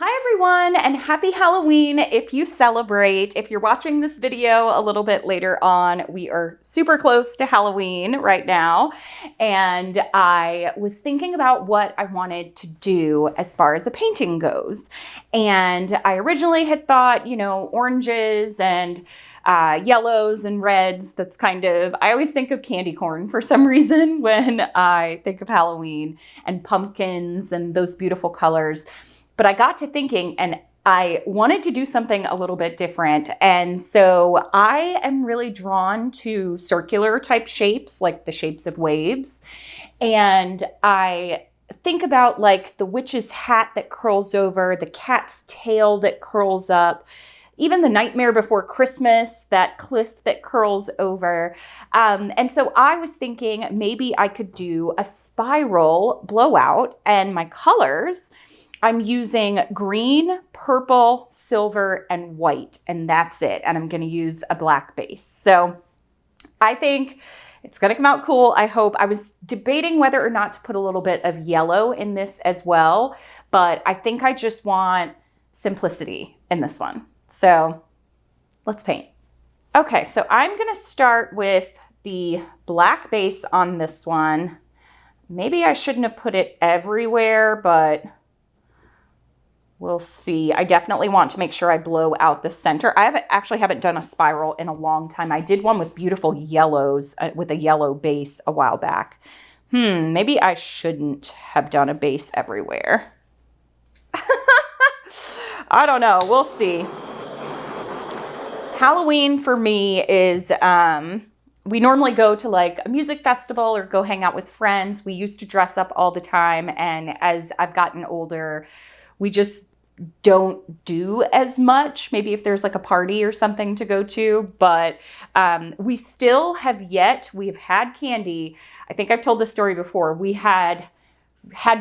Hi everyone, and happy Halloween if you celebrate. If you're watching this video a little bit later on, we are super close to Halloween right now. And I was thinking about what I wanted to do as far as a painting goes. And I originally had thought, oranges and yellows and reds. That's I always think of candy corn for some reason when I think of Halloween, and pumpkins and those beautiful colors. But I got to thinking and I wanted to do something a little bit different. And so I am really drawn to circular type shapes, like the shapes of waves. And I think about like the witch's hat that curls over, the cat's tail that curls up, even the Nightmare Before Christmas, that cliff that curls over. And so I was thinking maybe I could do a spiral blowout, and my colors, I'm using green, purple, silver, and white, and that's it. And I'm going to use a black base. So I think it's going to come out cool. I hope. I was debating whether or not to put a little bit of yellow in this as well, but I think I just want simplicity in this one. So let's paint. Okay, so I'm going to start with the black base on this one. Maybe I shouldn't have put it everywhere, but we'll see. I definitely want to make sure I blow out the center. I haven't done a spiral in a long time. I did one with beautiful yellows with a yellow base a while back. Maybe I shouldn't have done a base everywhere. I don't know. We'll see. Halloween for me is, we normally go to like a music festival or go hang out with friends. We used to dress up all the time. And as I've gotten older, we just don't do as much. Maybe if there's like a party or something to go to, but we still have we've had candy. I think I've told this story before. We had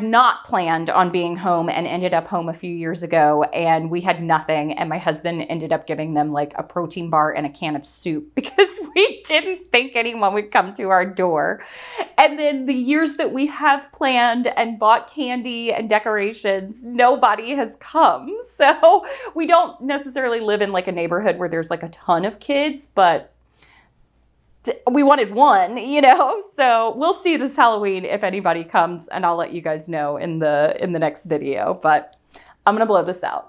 not planned on being home and ended up home a few years ago, and we had nothing, and my husband ended up giving them like a protein bar and a can of soup because we didn't think anyone would come to our door. And then the years that we have planned and bought candy and decorations, nobody has come. So we don't necessarily live in like a neighborhood where there's like a ton of kids, but we wanted one, so we'll see this Halloween if anybody comes, and I'll let you guys know in the next video, but I'm going to blow this out.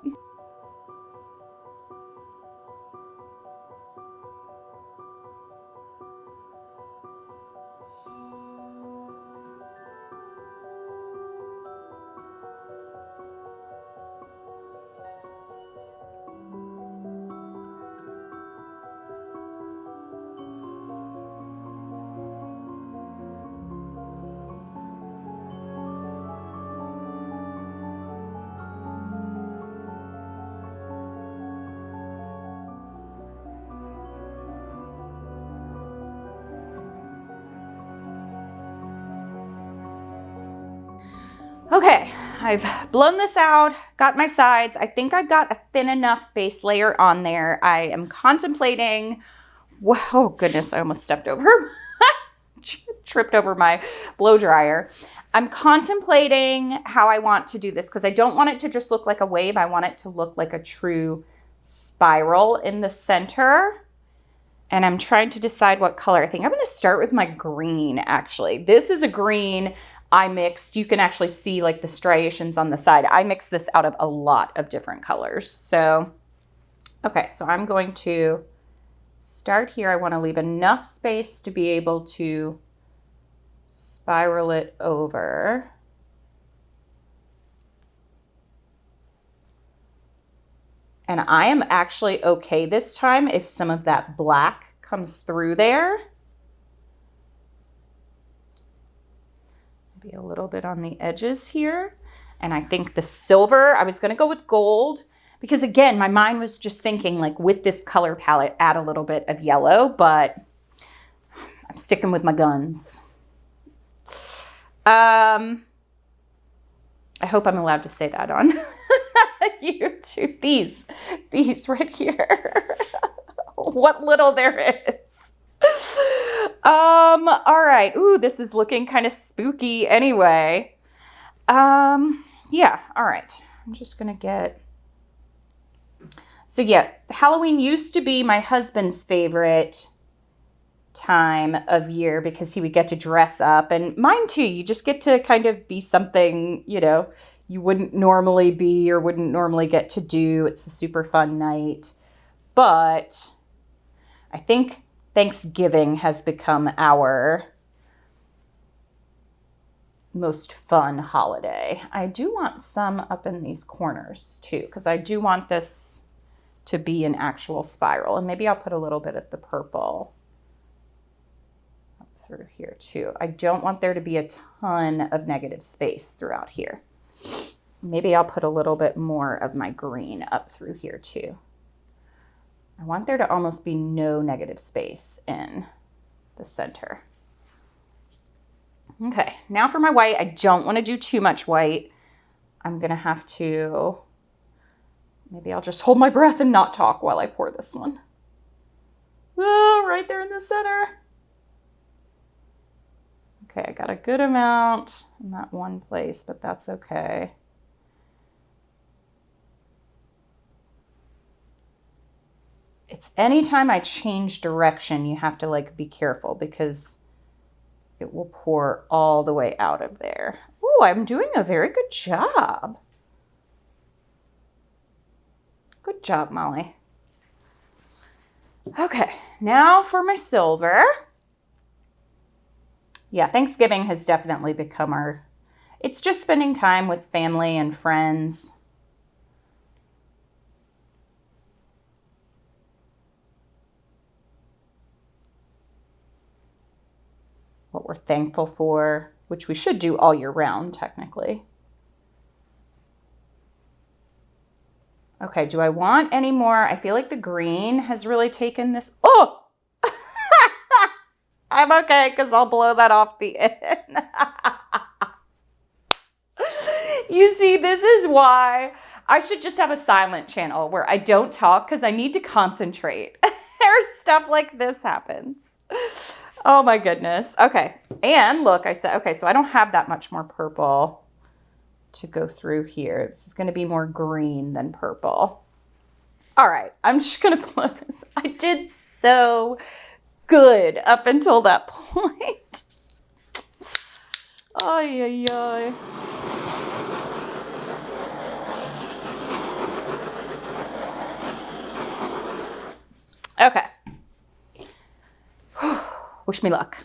Okay, I've blown this out, got my sides. I think I've got a thin enough base layer on there. I am contemplating, oh goodness, I almost stepped over, tripped over my blow dryer. I'm contemplating how I want to do this because I don't want it to just look like a wave. I want it to look like a true spiral in the center. And I'm trying to decide what color. I think I'm going to start with my green, actually. This is a green I mixed. You can actually see like the striations on the side. I mixed this out of a lot of different colors. So, okay, so I'm going to start here. I want to leave enough space to be able to spiral it over. And I am actually okay this time if some of that black comes through there. Maybe a little bit on the edges here. And I think the silver, I was going to go with gold because again, my mind was just thinking like with this color palette, add a little bit of yellow, but I'm sticking with my guns. I hope I'm allowed to say that on YouTube. These right here. What little there is. All right. Ooh, this is looking kind of spooky anyway. Yeah, all right. I'm just gonna get, so yeah, Halloween used to be my husband's favorite time of year because he would get to dress up, and mine too. You just get to kind of be something, you know, you wouldn't normally be or wouldn't normally get to do. It's a super fun night. But I think Thanksgiving has become our most fun holiday. I do want some up in these corners too, because I do want this to be an actual spiral. And maybe I'll put a little bit of the purple up through here too. I don't want there to be a ton of negative space throughout here. Maybe I'll put a little bit more of my green up through here too. I want there to almost be no negative space in the center. Okay, now for my white. I don't want to do too much white. I'm gonna have to, maybe I'll just hold my breath and not talk while I pour this one. Oh, right there in the center. Okay, I got a good amount in that one place, but that's okay. It's anytime I change direction, you have to like be careful because it will pour all the way out of there. Oh, I'm doing a very good job. Good job, Molly. Okay, now for my silver. Yeah, Thanksgiving has definitely become our, it's just spending time with family and friends. What we're thankful for, which we should do all year round, technically. Okay, do I want any more? I feel like the green has really taken this. Oh! I'm okay, because I'll blow that off the end. You see, this is why I should just have a silent channel where I don't talk because I need to concentrate. There's stuff like this happens. Oh my goodness. Okay. And look, I said, okay, so I don't have that much more purple to go through here. This is going to be more green than purple. All right. I'm just going to blow this. I did so good up until that point. Ay, ay, ay. Okay. Wish me luck.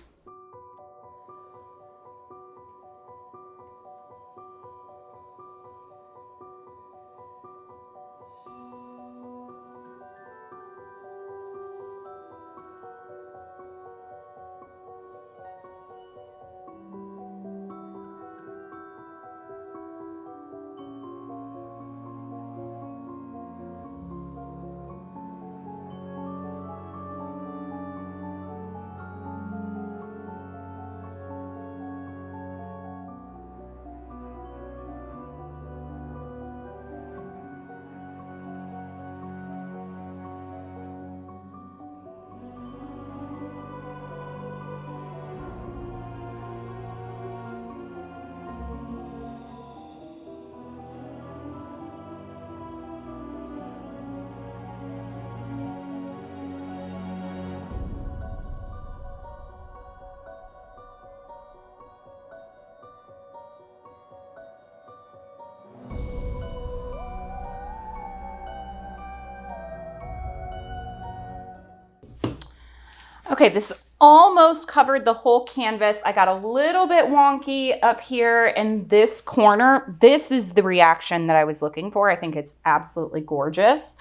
Okay, this almost covered the whole canvas. I got a little bit wonky up here in this corner. This is the reaction that I was looking for. I think it's absolutely gorgeous.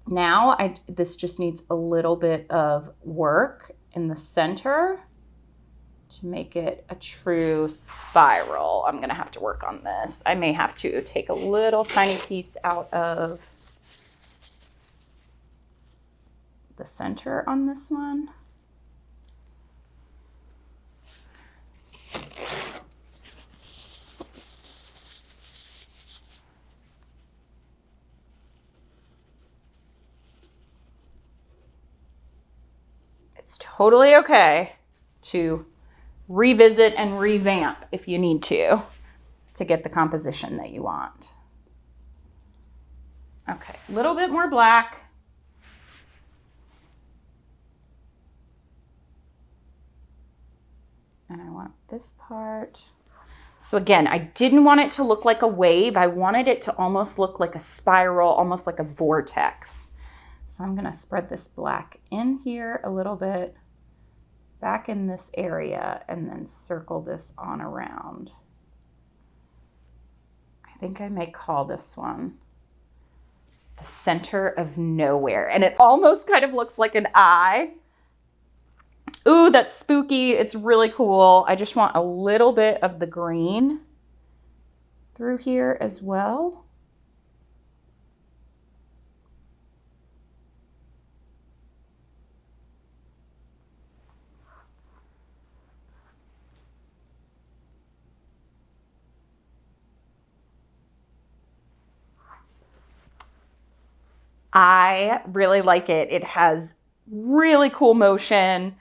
Now, this just needs a little bit of work in the center to make it a true spiral. I'm gonna have to work on this. I may have to take a little tiny piece out of the center on this one. It's totally okay to revisit and revamp if you need to get the composition that you want. Okay, a little bit more black. And I want this part. So again, I didn't want it to look like a wave. I wanted it to almost look like a spiral, almost like a vortex. So I'm gonna spread this black in here a little bit, back in this area, and then circle this on around. I think I may call this one the center of nowhere. And it almost kind of looks like an eye. Ooh, that's spooky. It's really cool. I just want a little bit of the green through here as well. I really like it. It has really cool motion.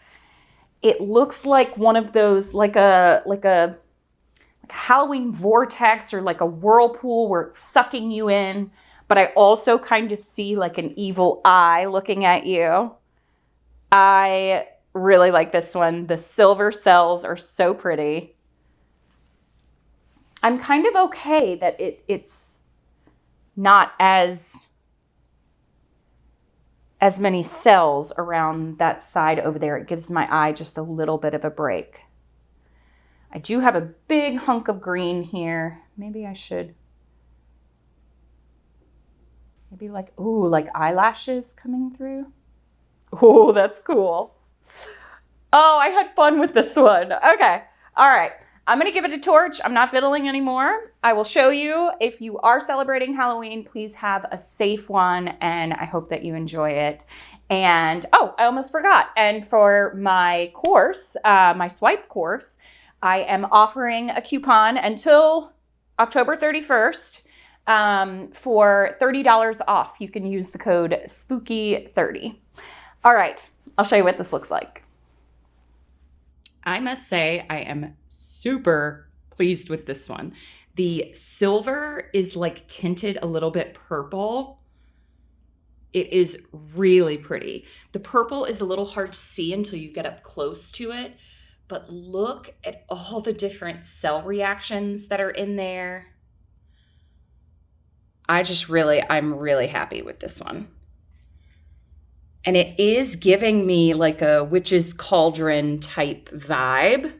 It looks like one of those, like a Halloween vortex or like a whirlpool where it's sucking you in. But I also kind of see like an evil eye looking at you. I really like this one. The silver cells are so pretty. I'm kind of okay that it's not as many cells around that side over there. It gives my eye just a little bit of a break. I do have a big hunk of green here. Maybe I should, maybe like, ooh, like eyelashes coming through. Oh, that's cool. Oh, I had fun with this one. Okay, all right. I'm gonna give it a torch. I'm not fiddling anymore. I will show you. If you are celebrating Halloween, please have a safe one, and I hope that you enjoy it. And, oh, I almost forgot. And for my course, my swipe course, I am offering a coupon until October 31st for $30 off. You can use the code SPOOKY30. All right, I'll show you what this looks like. I must say I am super pleased with this one. The silver is like tinted a little bit purple. It is really pretty. The purple is a little hard to see until you get up close to it, but look at all the different cell reactions that are in there. I'm really happy with this one. And it is giving me like a witch's cauldron type vibe.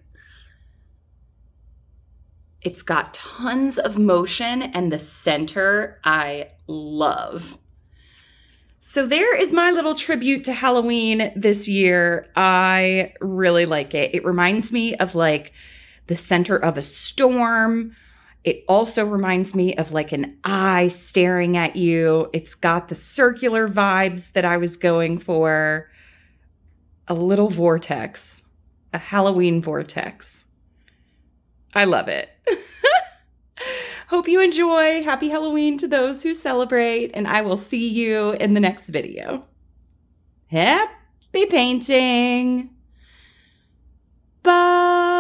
It's got tons of motion, and the center I love. So there is my little tribute to Halloween this year. I really like it. It reminds me of like the center of a storm. It also reminds me of like an eye staring at you. It's got the circular vibes that I was going for. A little vortex, a Halloween vortex. I love it. Hope you enjoy. Happy Halloween to those who celebrate, and I will see you in the next video. Happy painting. Bye.